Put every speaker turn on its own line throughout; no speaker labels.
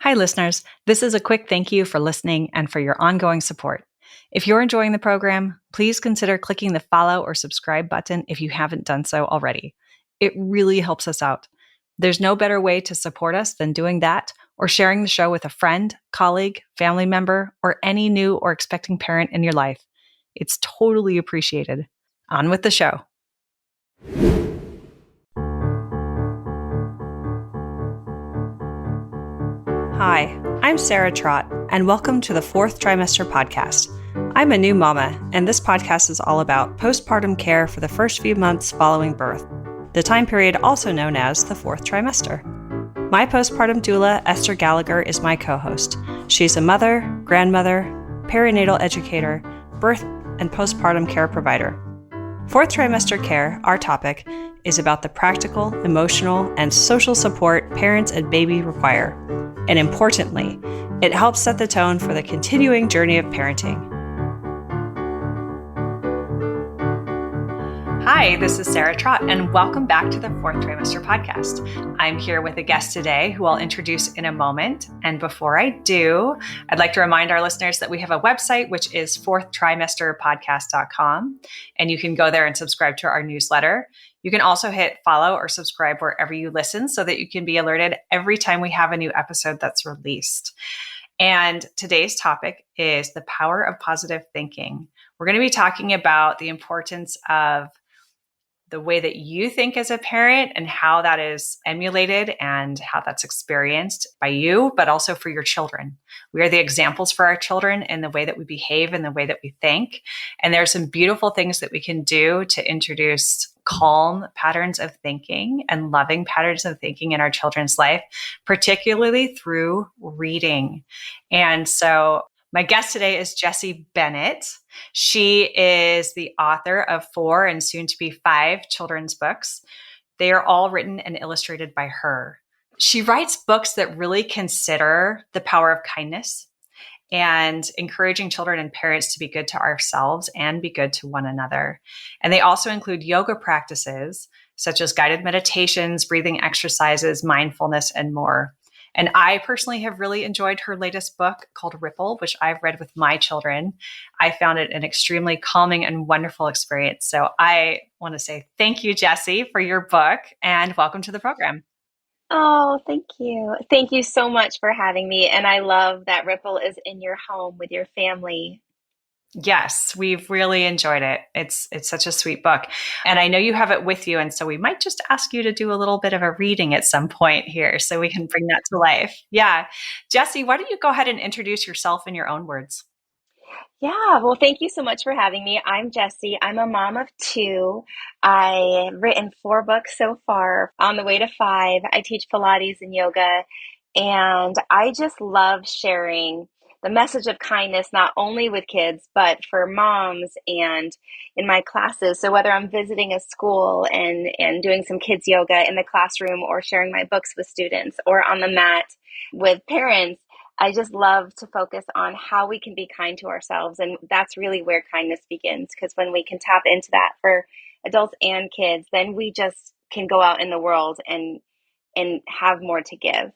Hi, listeners. This is a quick thank you for listening and for your ongoing support. If you're enjoying the program, please consider clicking the follow or subscribe button if you haven't done so already. It really helps us out. There's no better way to support us than doing that or sharing the show with a friend, colleague, family member, or any new or expecting parent in your life. It's totally appreciated. On with the show. Hi, I'm Sarah Trott, and welcome to the Fourth Trimester Podcast. I'm a new mama, and this podcast is all about postpartum care for the first few months following birth, the time period also known as the fourth trimester. My postpartum doula, Esther Gallagher, is my co-host. She's a mother, grandmother, perinatal educator, birth and postpartum care provider. Fourth trimester care, our topic, is about the practical, emotional, and social support parents and baby require. And importantly, it helps set the tone for the continuing journey of parenting. Hi, this is Sarah Trott, and welcome back to the Fourth Trimester Podcast. I'm here with a guest today who I'll introduce in a moment. And before I do, I'd like to remind our listeners that we have a website, which is fourthtrimesterpodcast.com, and you can go there and subscribe to our newsletter. You can also hit follow or subscribe wherever you listen so that you can be alerted every time we have a new episode that's released. And today's topic is the power of positive thinking. We're going to be talking about the importance of the way that you think as a parent and how that is emulated and how that's experienced by you, but also for your children. We are the examples for our children in the way that we behave and the way that we think. And there are some beautiful things that we can do to introduce calm patterns of thinking and loving patterns of thinking in our children's life, particularly through reading. And so my guest today is Jessie Bennett. She is the author of 4 and soon to be 5 children's books. They are all written and illustrated by her. She writes books that really consider the power of kindness and encouraging children and parents to be good to ourselves and be good to one another. And they also include yoga practices such as guided meditations, breathing exercises, mindfulness, and more. And I personally have really enjoyed her latest book called Ripple, which I've read with my children. I found it an extremely calming and wonderful experience. So I want to say thank you, Jessie, for your book, and welcome to the program.
Oh, thank you. Thank you so much for having me. And I love that Ripple is in your home with your family.
Yes, we've really enjoyed it. It's such a sweet book. And I know you have it with you. And so we might just ask you to do a little bit of a reading at some point here so we can bring that to life. Yeah. Jessie, why don't you go ahead and introduce yourself in your own words?
Yeah, well, thank you so much for having me. I'm Jessie. I'm a mom of 2. I've written 4 books so far, on the way to 5. I teach Pilates and yoga, and I just love sharing the message of kindness, not only with kids, but for moms and in my classes. So whether I'm visiting a school and doing some kids yoga in the classroom or sharing my books with students or on the mat with parents, I just love to focus on how we can be kind to ourselves. And that's really where kindness begins. Because when we can tap into that for adults and kids, then we just can go out in the world and have more to give.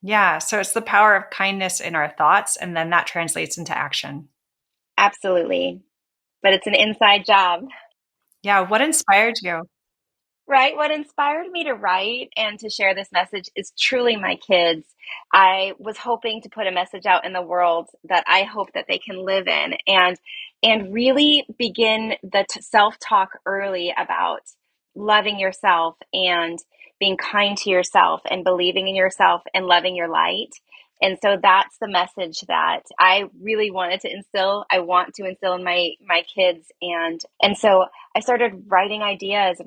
Yeah. So it's the power of kindness in our thoughts, and then that translates into action.
Absolutely. But it's an inside job.
Yeah. What inspired you?
Right. What inspired me to write and to share this message is truly my kids. I was hoping to put a message out in the world that I hope that they can live in and really begin the self-talk early about loving yourself and being kind to yourself and believing in yourself and loving your light. And so that's the message that I really wanted to instill. I want to instill in my kids. And so I started writing ideas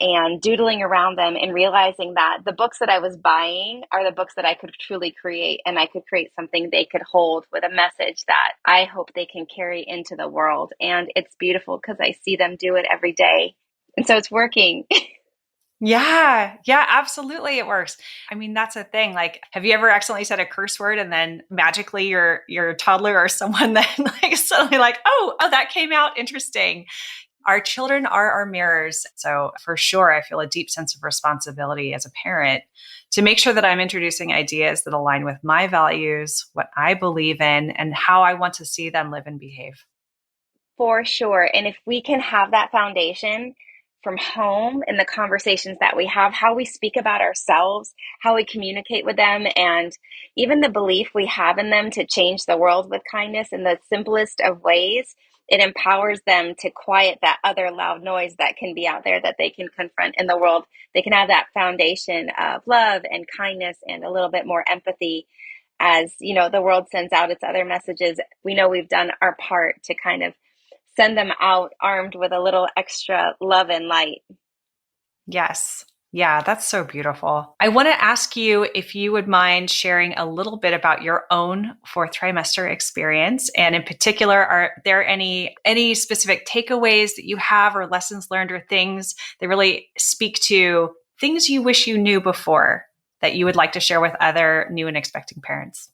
and doodling around them and realizing that the books that I was buying are the books that I could truly create, and I could create something they could hold with a message that I hope they can carry into the world. And it's beautiful because I see them do it every day. And so it's working.
Yeah, absolutely. It works. I mean, that's a thing. Like, have you ever accidentally said a curse word and then magically your toddler or someone then like suddenly like, oh, that came out interesting. our children are our mirrors. So for sure, I feel a deep sense of responsibility as a parent to make sure that I'm introducing ideas that align with my values, what I believe in, and how I want to see them live and behave.
For sure. And if we can have that foundation from home in the conversations that we have, how we speak about ourselves, how we communicate with them, and even the belief we have in them to change the world with kindness in the simplest of ways, it empowers them to quiet that other loud noise that can be out there that they can confront in the world. They can have that foundation of love and kindness and a little bit more empathy. As you know, the world sends out its other messages. We know we've done our part to kind of send them out armed with a little extra love and light.
Yes. Yeah, that's so beautiful. I want to ask you if you would mind sharing a little bit about your own fourth trimester experience. And in particular, are there any specific takeaways that you have or lessons learned or things that really speak to things you wish you knew before that you would like to share with other new and expecting parents?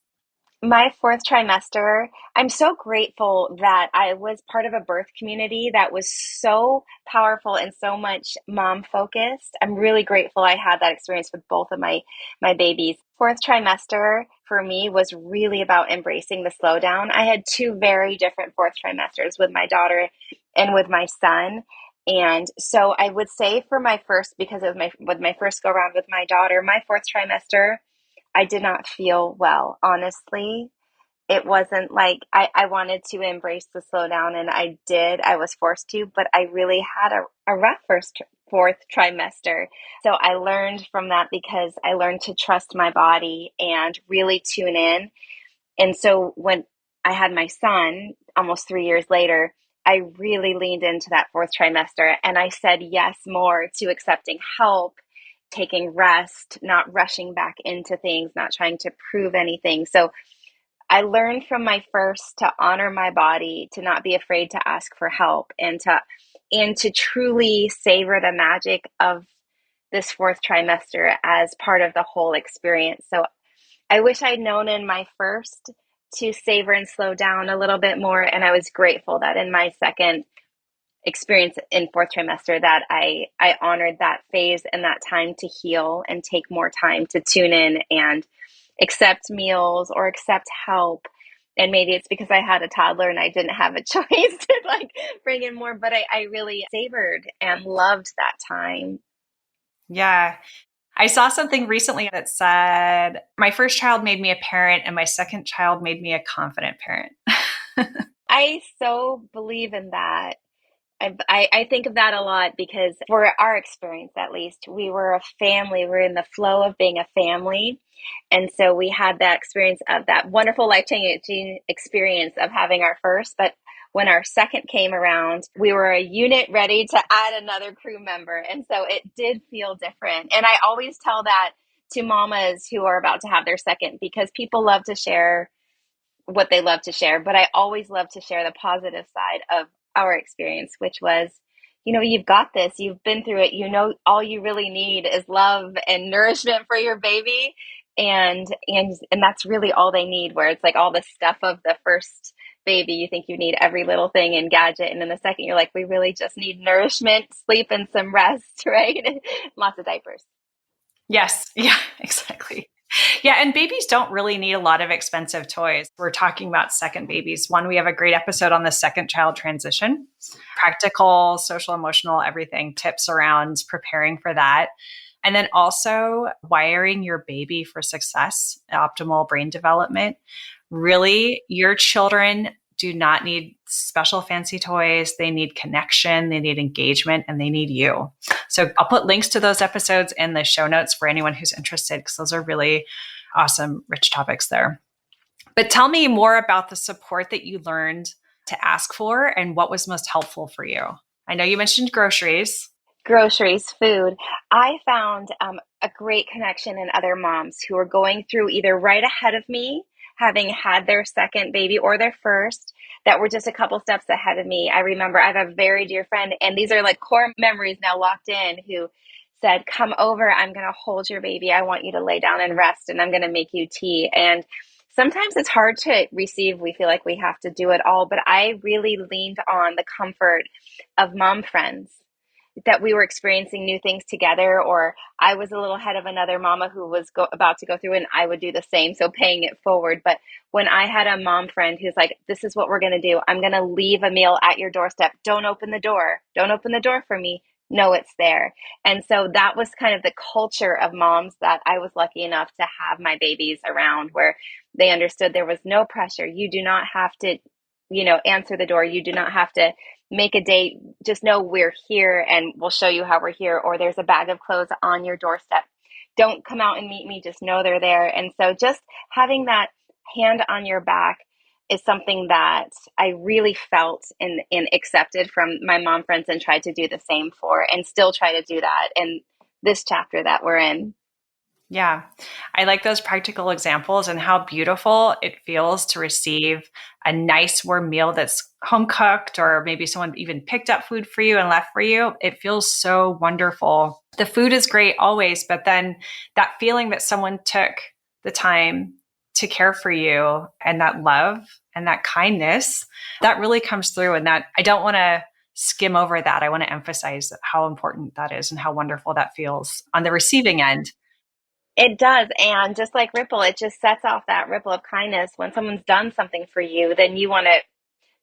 My fourth trimester, I'm so grateful that I was part of a birth community that was so powerful and so much mom focused. I'm really grateful I had that experience with both of my babies. Fourth trimester for me was really about embracing the slowdown. I had two very different fourth trimesters with my daughter and with my son. And so I would say for my first, because of my first go around with my daughter, my fourth trimester, I did not feel well, honestly. It wasn't like I wanted to embrace the slowdown, and I did. I was forced to, but I really had a rough fourth trimester. So I learned from that because I learned to trust my body and really tune in. And so when I had my son almost 3 years later, I really leaned into that fourth trimester and I said yes more to accepting help, taking rest, not rushing back into things, not trying to prove anything. So I learned from my first to honor my body, to not be afraid to ask for help, and to truly savor the magic of this fourth trimester as part of the whole experience. So I wish I'd known in my first to savor and slow down a little bit more. And I was grateful that in my second experience in fourth trimester that I honored that phase and that time to heal and take more time to tune in and accept meals or accept help. And maybe it's because I had a toddler and I didn't have a choice to like bring in more, but I really savored and loved that time.
Yeah. I saw something recently that said, my first child made me a parent and my second child made me a confident parent.
I so believe in that. I think of that a lot because for our experience, at least, we were a family. We're in the flow of being a family. And so we had that experience of that wonderful life-changing experience of having our first. But when our second came around, we were a unit ready to add another crew member. And so it did feel different. And I always tell that to mamas who are about to have their second because people love to share what they love to share, but I always love to share the positive side of our experience, which was, you've got this, you've been through it, all you really need is love and nourishment for your baby. And that's really all they need, where it's like all the stuff of the first baby, you think you need every little thing and gadget. And in the second, you're like, we really just need nourishment, sleep, and some rest, right? Lots of diapers.
Yes. Yeah, exactly. Yeah. And babies don't really need a lot of expensive toys. We're talking about second babies. One, we have a great episode on the second child transition, practical, social, emotional, everything, tips around preparing for that. And then also wiring your baby for success, optimal brain development. Really, your children do not need special fancy toys. They need connection, they need engagement, and they need you. So I'll put links to those episodes in the show notes for anyone who's interested, because those are really awesome, rich topics there. But tell me more about the support that you learned to ask for and what was most helpful for you. I know you mentioned groceries.
Groceries, food. I found a great connection in other moms who are going through either right ahead of me, having had their second baby or their first, that were just a couple steps ahead of me. I remember I have a very dear friend, and these are like core memories now locked in, who said, come over, I'm going to hold your baby. I want you to lay down and rest, and I'm going to make you tea. And sometimes it's hard to receive. We feel like we have to do it all, but I really leaned on the comfort of mom friends, that we were experiencing new things together, or I was a little ahead of another mama who was about to go through, and I would do the same. So paying it forward. But when I had a mom friend who's like, this is what we're going to do. I'm going to leave a meal at your doorstep. Don't open the door. Don't open the door for me. No, it's there. And so that was kind of the culture of moms that I was lucky enough to have my babies around, where they understood there was no pressure. You do not have to, answer the door. You do not have to make a date. Just know we're here and we'll show you how we're here, or there's a bag of clothes on your doorstep. Don't come out and meet me, just know they're there. And so just having that hand on your back is something that I really felt and accepted from my mom friends, and tried to do the same for, and still try to do that in this chapter that we're in.
Yeah. I like those practical examples and how beautiful it feels to receive a nice warm meal that's home cooked, or maybe someone even picked up food for you and left for you. It feels so wonderful. The food is great always, but then that feeling that someone took the time to care for you, and that love and that kindness, that really comes through. And that I don't want to skim over that. I want to emphasize how important that is and how wonderful that feels on the receiving end.
It does. And just like ripple, it just sets off that ripple of kindness. When someone's done something for you, then you want to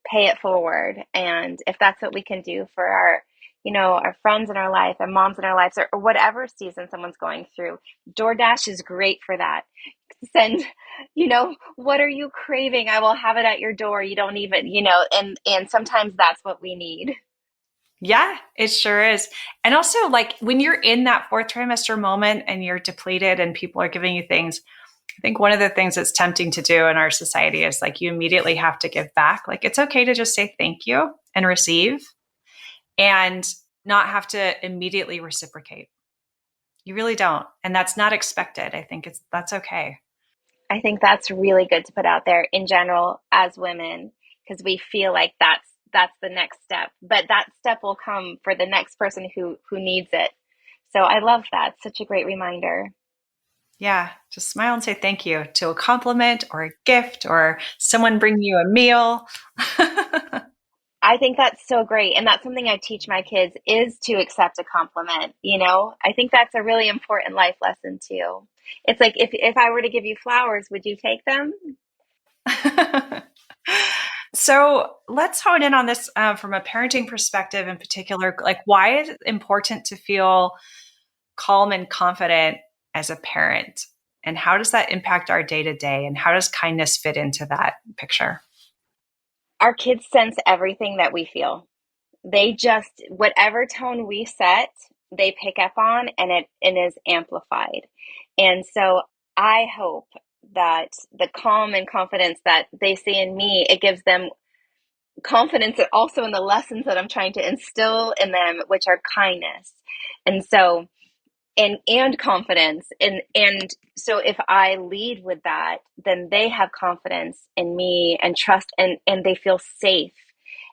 pay it forward. And if that's what we can do for our friends in our life and moms in our lives, or whatever season someone's going through, DoorDash is great for that. Send, what are you craving? I will have it at your door. You don't even, and sometimes that's what we need.
Yeah, it sure is. And also, like when you're in that fourth trimester moment and you're depleted and people are giving you things, I think one of the things that's tempting to do in our society is like you immediately have to give back. Like it's okay to just say thank you and receive and not have to immediately reciprocate. You really don't. And that's not expected. I think that's okay.
I think that's really good to put out there in general as women, because we feel like that's the next step. But that step will come for the next person who needs it. So I love that. Such a great reminder.
Yeah, just smile and say thank you to a compliment or a gift or someone bring you a meal.
I think that's so great. And that's something I teach my kids, is to accept a compliment. I think that's a really important life lesson too. It's like, if I were to give you flowers, would you take them?
So let's hone in on this from a parenting perspective in particular. Like, why is it important to feel calm and confident as a parent? And how does that impact our day to day? And how does kindness fit into that picture?
Our kids sense everything that we feel. They just, whatever tone we set, they pick up on, and is amplified. And so I hope that the calm and confidence that they see in me, it gives them confidence also in the lessons that I'm trying to instill in them, which are kindness. And so, and confidence. And so if I lead with that, then they have confidence in me and trust, and they feel safe.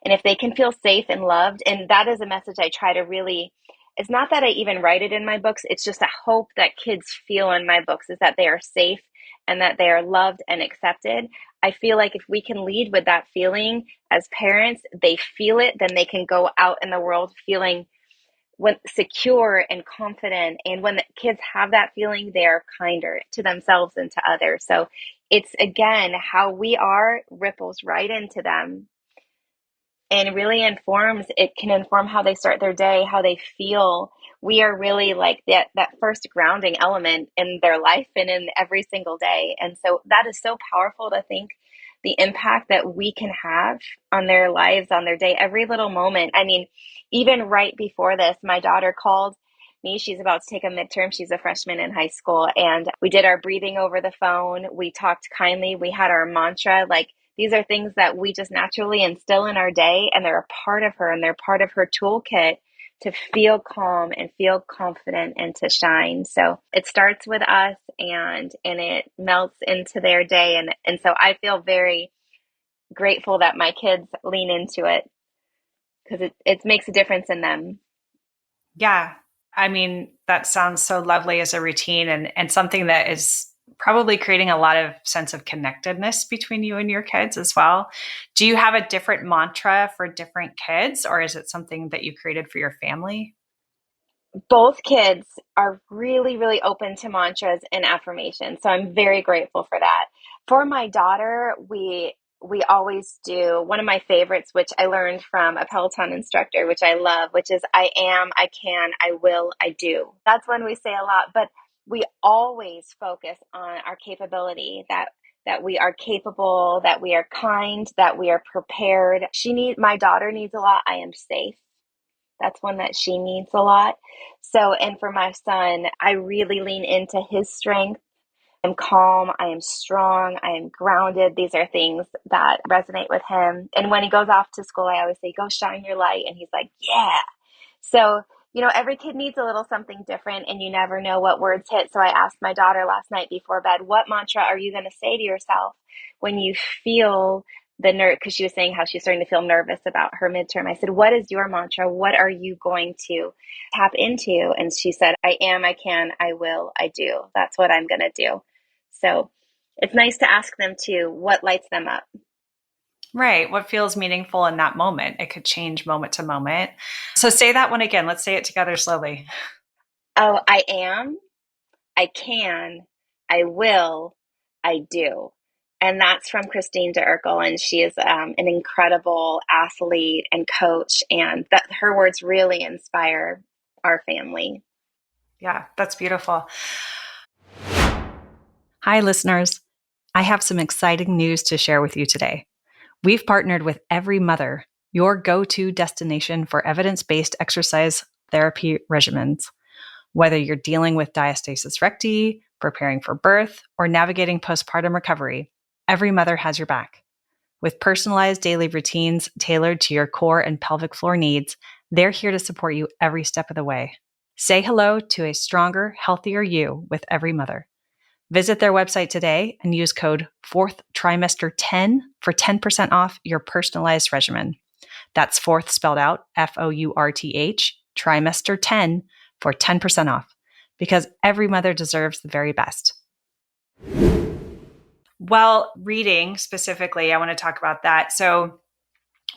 And if they can feel safe and loved, and that is a message I try to really, it's not that I even write it in my books, it's just a hope that kids feel in my books, is that they are safe and that they are loved and accepted. I feel like if we can lead with that feeling as parents, they feel it, then they can go out in the world feeling secure and confident. And when the kids have that feeling, they are kinder to themselves and to others. So it's, again, how we are ripples right into them, and really it can inform how they start their day, how they feel. We are really like that first grounding element in their life and in every single day. And so that is so powerful to think the impact that we can have on their lives, on their day, every little moment. I mean, even right before this, my daughter called me. She's about to take a midterm. She's a freshman in high school. And we did our breathing over the phone. We talked kindly. We had our mantra. Like, these are things that we just naturally instill in our day, and they're a part of her, and they're part of her toolkit to feel calm and feel confident and to shine. So it starts with us, and it melts into their day. And so I feel very grateful that my kids lean into it, because it makes a difference in them.
Yeah. I mean, that sounds so lovely as a routine and something that is probably creating a lot of sense of connectedness between you and your kids as well. Do you have a different mantra for different kids, or is it something that you created for your family?
Both kids are really, really open to mantras and affirmations. So I'm very grateful for that. For my daughter, we always do one of my favorites, which I learned from a Peloton instructor, which I love, which is I am, I can, I will, I do. That's one we say a lot, but we always focus on our capability, that we are capable, that we are kind, that we are prepared. My daughter needs a lot. I am safe. That's one that she needs a lot. So, and for my son, I really lean into his strength. I'm calm, I am strong, I am grounded. These are things that resonate with him. And when he goes off to school, I always say, go shine your light. And he's like, yeah. So, every kid needs a little something different, and you never know what words hit. So I asked my daughter last night before bed, what mantra are you going to say to yourself when you feel the nerve? Because she was saying how she's starting to feel nervous about her midterm. I said, what is your mantra? What are you going to tap into? And she said, I am, I can, I will, I do. That's what I'm going to do. So it's nice to ask them too, what lights them up.
Right. What feels meaningful in that moment? It could change moment to moment. So say that one again. Let's say it together slowly.
Oh, I am, I can, I will, I do. And that's from Christine DeUrkel, and she is an incredible athlete and coach, and that her words really inspire our family.
Yeah, that's beautiful. Hi, listeners. I have some exciting news to share with you today. We've partnered with Every Mother, your go-to destination for evidence-based exercise therapy regimens. Whether you're dealing with diastasis recti, preparing for birth, or navigating postpartum recovery, Every Mother has your back. With personalized daily routines tailored to your core and pelvic floor needs, they're here to support you every step of the way. Say hello to a stronger, healthier you with Every Mother. Visit their website today and use code Fourth Trimester 10 for 10% off your personalized regimen. That's fourth spelled out, FOURTH, trimester 10 for 10% off, because every mother deserves the very best. Well, reading specifically, I want to talk about that. So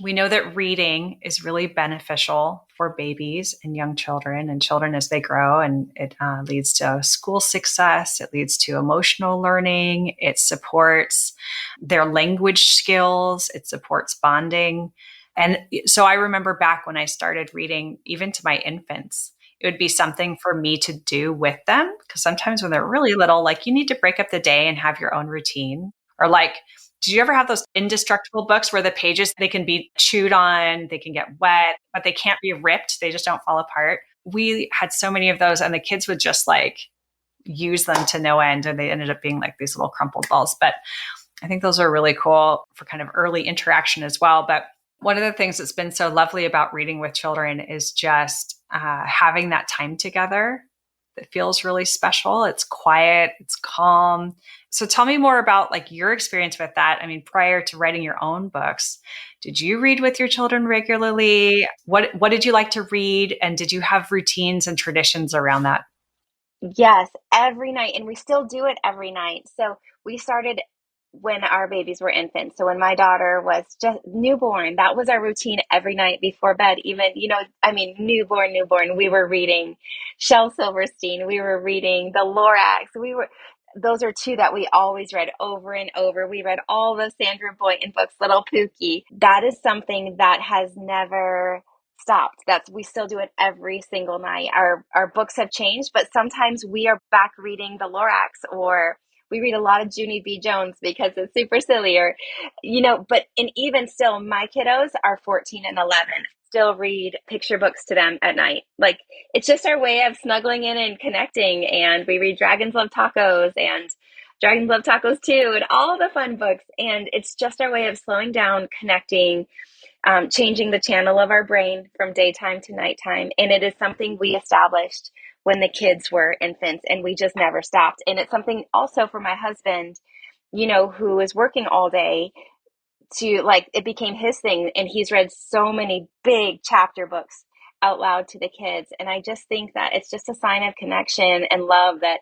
we know that reading is really beneficial for babies and young children and children as they grow, and it leads to school success. It leads to emotional learning. It supports their language skills. It supports bonding. And so I remember back when I started reading, even to my infants, it would be something for me to do with them. Because sometimes when they're really little, like you need to break up the day and have your own routine. Or like, did you ever have those indestructible books where the pages, they can be chewed on, they can get wet, but they can't be ripped. They just don't fall apart. We had so many of those, and the kids would just like use them to no end. And they ended up being like these little crumpled balls. But I think those are really cool for kind of early interaction as well. But one of the things that's been so lovely about reading with children is just having that time together. It feels really special. It's quiet, it's calm. So tell me more about like your experience with that. I mean, prior to writing your own books, did you read with your children regularly? What did you like to read? And did you have routines and traditions around that?
Yes, every night. And we still do it every night. So we started when our babies were infants. So when my daughter was just newborn, that was our routine every night before bed. Even, newborn, we were reading Shel Silverstein. We were reading the Lorax. Those are two that we always read over and over. We read all the Sandra Boynton books, Little Pookie. That is something that has never stopped. We still do it every single night. Our books have changed, but sometimes we are back reading the Lorax, or we read a lot of Junie B. Jones because it's super silly, and even still, my kiddos are 14 and 11, still read picture books to them at night. Like, it's just our way of snuggling in and connecting. And we read Dragons Love Tacos and Dragons Love Tacos 2 and all the fun books. And it's just our way of slowing down, connecting, changing the channel of our brain from daytime to nighttime. And it is something we established when the kids were infants, and we just never stopped. And it's something also for my husband, who is working all day, it became his thing. And he's read so many big chapter books out loud to the kids. And I just think that it's just a sign of connection and love that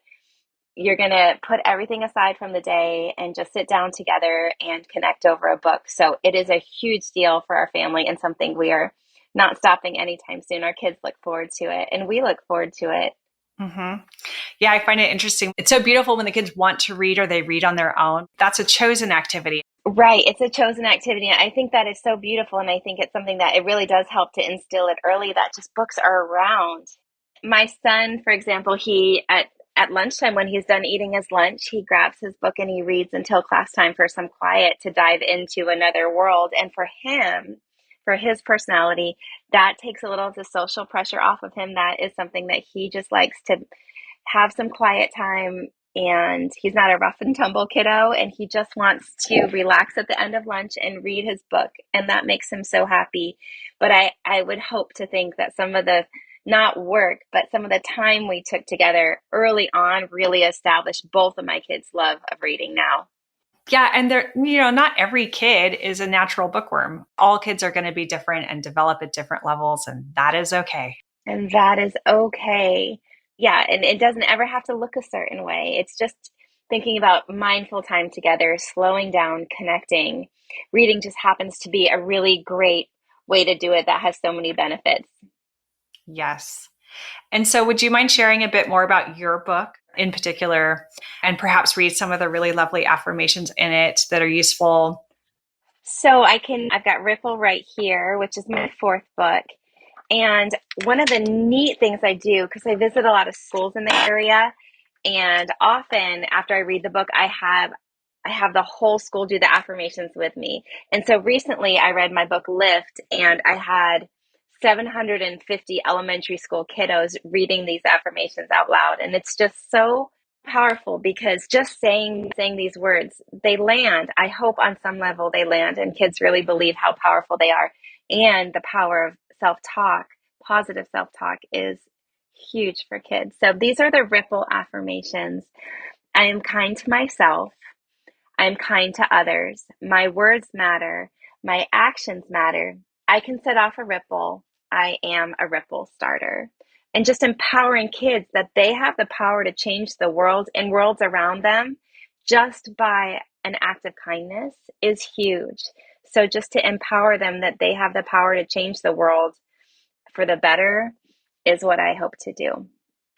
you're going to put everything aside from the day and just sit down together and connect over a book. So it is a huge deal for our family and something we are not stopping anytime soon. Our kids look forward to it, and we look forward to it.
Mm-hmm. Yeah, I find it interesting. It's so beautiful when the kids want to read or they read on their own. That's a chosen activity.
Right. It's a chosen activity. I think that is so beautiful. And I think it's something that it really does help to instill it early that just books are around. My son, for example, he at lunchtime when he's done eating his lunch, he grabs his book and he reads until class time for some quiet to dive into another world. And for him, for his personality, that takes a little of the social pressure off of him. That is something that he just likes to have some quiet time, and he's not a rough and tumble kiddo, and he just wants to relax at the end of lunch and read his book, and that makes him so happy. But I would hope to think that some of the not work, but some of the time we took together early on really established both of my kids' love of reading now.
Yeah. And not every kid is a natural bookworm. All kids are going to be different and develop at different levels, and that is okay.
And that is okay. Yeah, and it doesn't ever have to look a certain way. It's just thinking about mindful time together, slowing down, connecting. Reading just happens to be a really great way to do it that has so many benefits.
Yes. And so would you mind sharing a bit more about your book in particular, and perhaps read some of the really lovely affirmations in it that are useful?
So I've got Ripple right here, which is my fourth book. And one of the neat things I do, because I visit a lot of schools in the area, and often after I read the book, I have the whole school do the affirmations with me. And so recently I read my book Lift, and I had 750 elementary school kiddos reading these affirmations out loud. And it's just so powerful because just saying these words, they land. I hope on some level they land, and kids really believe how powerful they are. And the power of self-talk, positive self-talk, is huge for kids. So these are the Ripple affirmations. I am kind to myself. I'm kind to others. My words matter. My actions matter. I can set off a ripple. I am a ripple starter. And just empowering kids that they have the power to change the world and worlds around them just by an act of kindness is huge. So just to empower them that they have the power to change the world for the better is what I hope to do.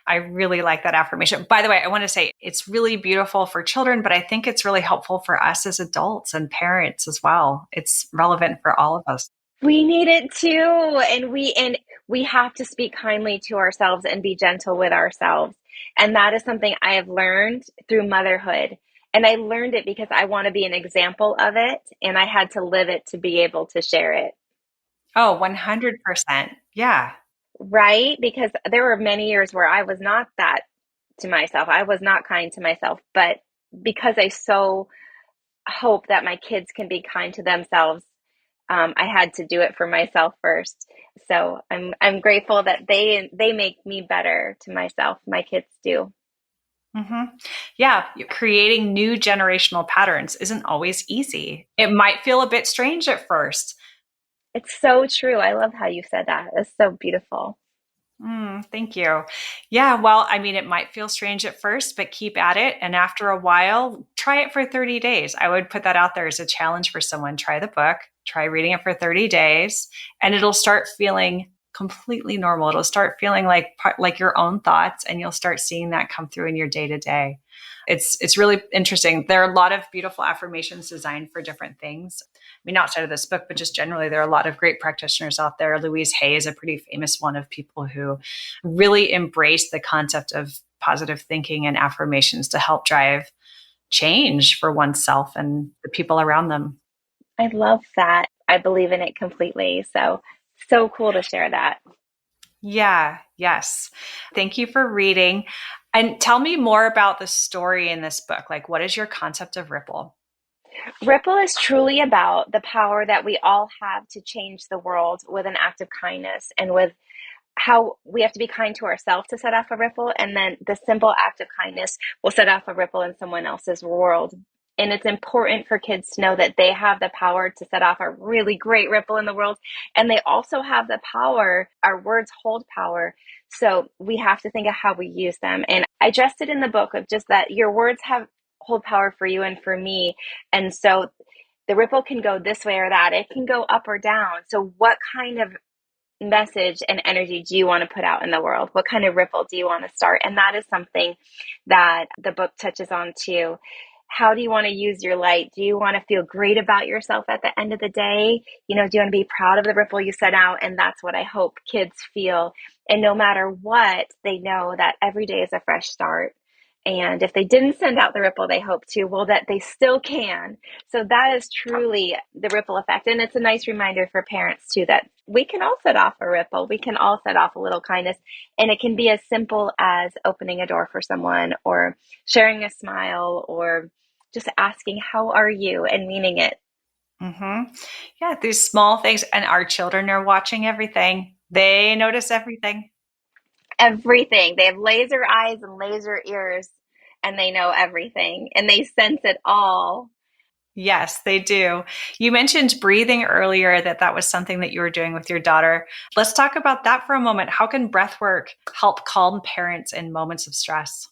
I really like that affirmation. By the way, I want to say it's really beautiful for children, but I think it's really helpful for us as adults and parents as well. It's relevant for all of us.
We need it too. And we have to speak kindly to ourselves and be gentle with ourselves. And that is something I have learned through motherhood. And I learned it because I want to be an example of it, and I had to live it to be able to share it.
Oh, 100%. Yeah.
Right? Because there were many years where I was not that to myself. I was not kind to myself. But because I so hope that my kids can be kind to themselves, I had to do it for myself first. So I'm grateful that they make me better to myself. My kids do.
Mm-hmm. Yeah. Creating new generational patterns isn't always easy. It might feel a bit strange at first.
It's so true. I love how you said that. It's so beautiful.
Thank you. Yeah, well, I mean, it might feel strange at first, but keep at it. And after a while, try it for 30 days. I would put that out there as a challenge for someone. Try the book, try reading it for 30 days, and it'll start feeling completely normal. It'll start feeling like your own thoughts, and you'll start seeing that come through in your day to day. It's really interesting. There are a lot of beautiful affirmations designed for different things. I mean, outside of this book, but just generally, there are a lot of great practitioners out there. Louise Hay is a pretty famous one of people who really embrace the concept of positive thinking and affirmations to help drive change for oneself and the people around them.
I love that. I believe in it completely. So cool to share that.
Yeah, yes. Thank you for reading. And tell me more about the story in this book. Like, what is your concept of Ripple?
Ripple is truly about the power that we all have to change the world with an act of kindness, and with how we have to be kind to ourselves to set off a ripple. And then the simple act of kindness will set off a ripple in someone else's world. And it's important for kids to know that they have the power to set off a really great ripple in the world. And they also have the power, our words hold power. So we have to think of how we use them. And I addressed it in the book of just that your words hold power for you and for me. And so the ripple can go this way or that. It can go up or down. So what kind of message and energy do you want to put out in the world? What kind of ripple do you want to start? And that is something that the book touches on too. How do you want to use your light? Do you want to feel great about yourself at the end of the day? Do you want to be proud of the ripple you set out? And that's what I hope kids feel. And no matter what, they know that every day is a fresh start. And if they didn't send out the ripple they hope to, well, that they still can. So that is truly the ripple effect. And it's a nice reminder for parents too, that we can all set off a ripple. We can all set off a little kindness. And it can be as simple as opening a door for someone or sharing a smile or just asking, how are you? And meaning it.
Mm-hmm. Yeah, these small things. And our children are watching everything. They notice everything.
Everything. They have laser eyes and laser ears, and they know everything, and they sense it all.
Yes, they do. You mentioned breathing earlier, that was something that you were doing with your daughter. Let's talk about that for a moment. How can breath work help calm parents in moments of stress?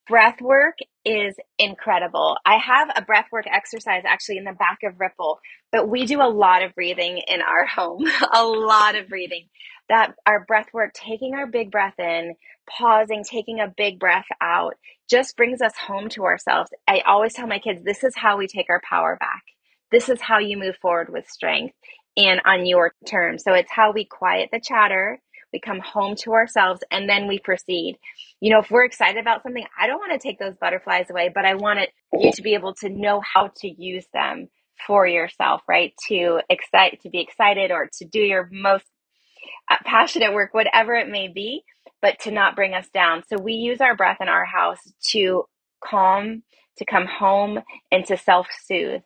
Breath work is incredible. I have a breath work exercise actually in the back of Ripple, but we do a lot of breathing in our home, a lot of breathing. That our breath work, taking our big breath in, pausing, taking a big breath out, just brings us home to ourselves. I always tell my kids, this is how we take our power back. This is how you move forward with strength and on your terms. So it's how we quiet the chatter, we come home to ourselves, and then we proceed. If we're excited about something, I don't want to take those butterflies away, but I want you to be able to know how to use them for yourself, right? To be excited, or to do your most passionate work, whatever it may be, but to not bring us down. So we use our breath in our house to calm, to come home, and to self-soothe,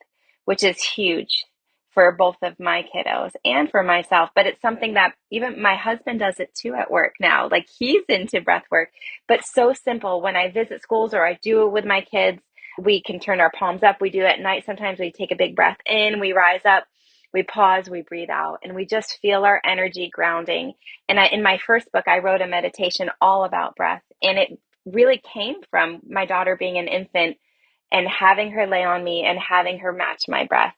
which is huge for both of my kiddos and for myself. But it's something that even my husband does it too at work now. Like, he's into breath work, but so simple. When I visit schools or I do it with my kids, we can turn our palms up. We do it at night. Sometimes we take a big breath in, we rise up, we pause, we breathe out, and we just feel our energy grounding. And in my first book, I wrote a meditation all about breath. And it really came from my daughter being an infant and having her lay on me and having her match my breath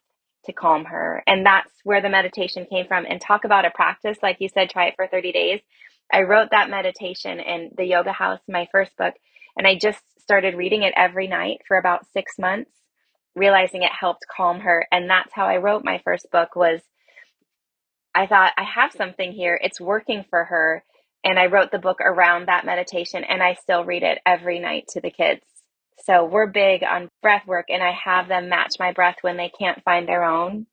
to calm her. And that's where the meditation came from. And talk about a practice, like you said, try it for 30 days. I wrote that meditation in the Yoga House, my first book, and I just started reading it every night for about 6 months, realizing it helped calm her. And that's how I wrote my first book. Was I thought, I have something here, it's working for her. And I wrote the book around that meditation, and I still read it every night to the kids. So we're big on breath work, and I have them match my breath when they can't find their own.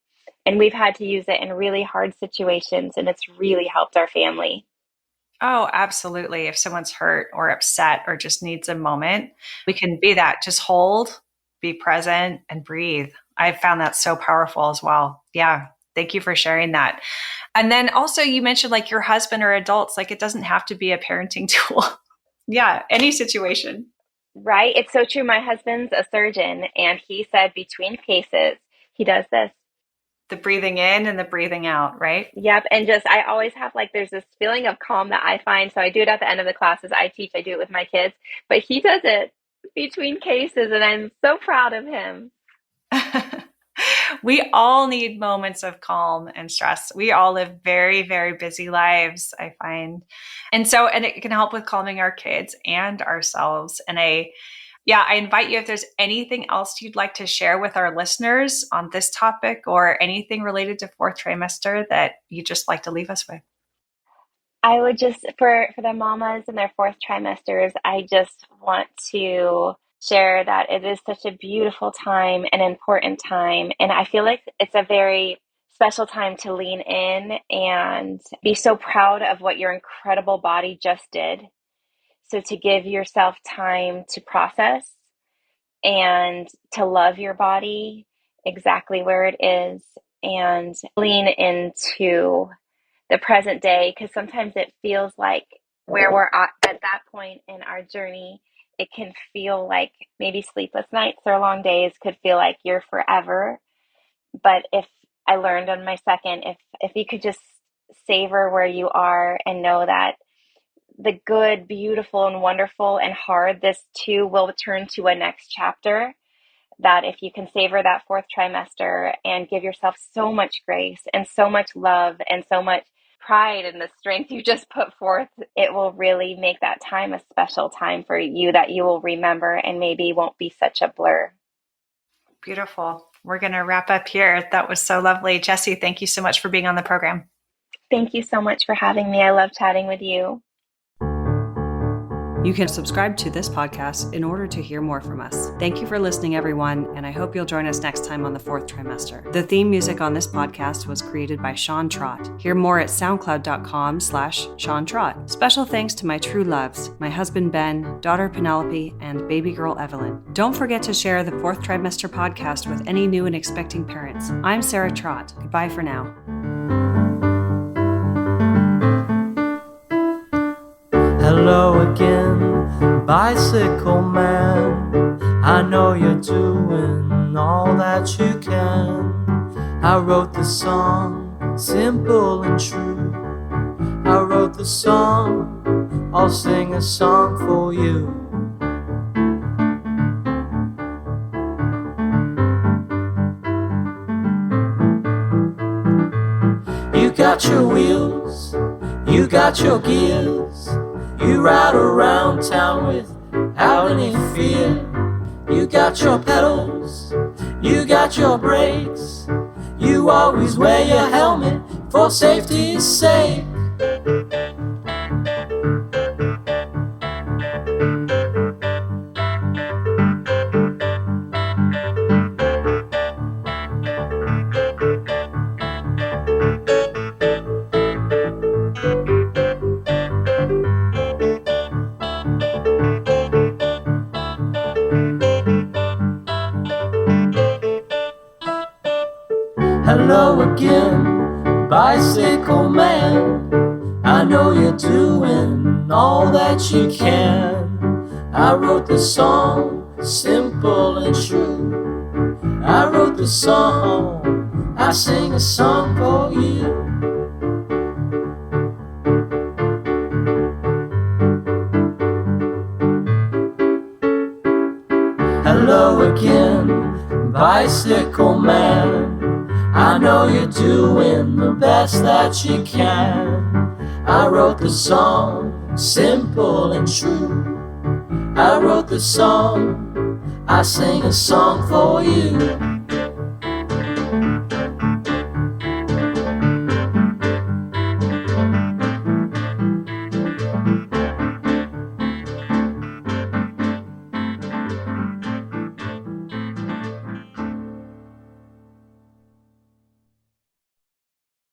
And we've had to use it in really hard situations, and it's really helped our family.
Oh, absolutely. If someone's hurt or upset or just needs a moment, we can be that. Just hold, be present, and breathe. I've found that so powerful as well. Yeah. Thank you for sharing that. And then also, you mentioned like your husband or adults, like it doesn't have to be a parenting tool. Yeah. Any situation.
Right? It's so true. My husband's a surgeon, and he said between cases, he does this.
The breathing in and the breathing out, right?
Yep. And just, I always have there's this feeling of calm that I find. So I do it at the end of the classes I teach, I do it with my kids, but he does it between cases, and I'm so proud of him.
We all need moments of calm and stress. We all live very, very busy lives, I find. And it can help with calming our kids and ourselves. And I invite you, if there's anything else you'd like to share with our listeners on this topic or anything related to fourth trimester that you just like to leave us with.
I would just, for the mamas in their fourth trimesters, I just want to share that it is such a beautiful time, an important time. And I feel like it's a very special time to lean in and be so proud of what your incredible body just did. So to give yourself time to process and to love your body exactly where it is, and lean into the present day, because sometimes it feels like where we're at that point in our journey, it can feel like maybe sleepless nights or long days could feel like you're forever. But if I learned on my second, if you could just savor where you are and know that the good, beautiful, and wonderful and hard, this too will turn to a next chapter. That if you can savor that fourth trimester and give yourself so much grace and so much love and so much pride in the strength you just put forth, it will really make that time a special time for you that you will remember and maybe won't be such a blur.
Beautiful. We're going to wrap up here. That was so lovely. Jessie, thank you so much for being on the program.
Thank you so much for having me. I love chatting with you.
You can subscribe to this podcast in order to hear more from us. Thank you for listening, everyone, and I hope you'll join us next time on the Fourth Trimester. The theme music on this podcast was created by Sean Trott. Hear more at soundcloud.com/Sean Trott. Special thanks to my true loves, my husband Ben, daughter Penelope, and baby girl Evelyn. Don't forget to share the Fourth Trimester podcast with any new and expecting parents. I'm Sarah Trott. Goodbye for now.
Hello again, bicycle man. I know you're doing all that you can. I wrote the song, simple and true. I wrote the song, I'll sing a song for you. You got your wheels, you got your gears. You ride around town without any fear. You got your pedals, you got your brakes. You always wear your helmet for safety's sake. Hello again, bicycle man. I know you're doing all that you can. I wrote the song, simple and true. I wrote the song, I sing a song for you. Hello again, bicycle man. I know you're doing the best that you can. I wrote the song, simple and true. I wrote the song, I sing a song for you.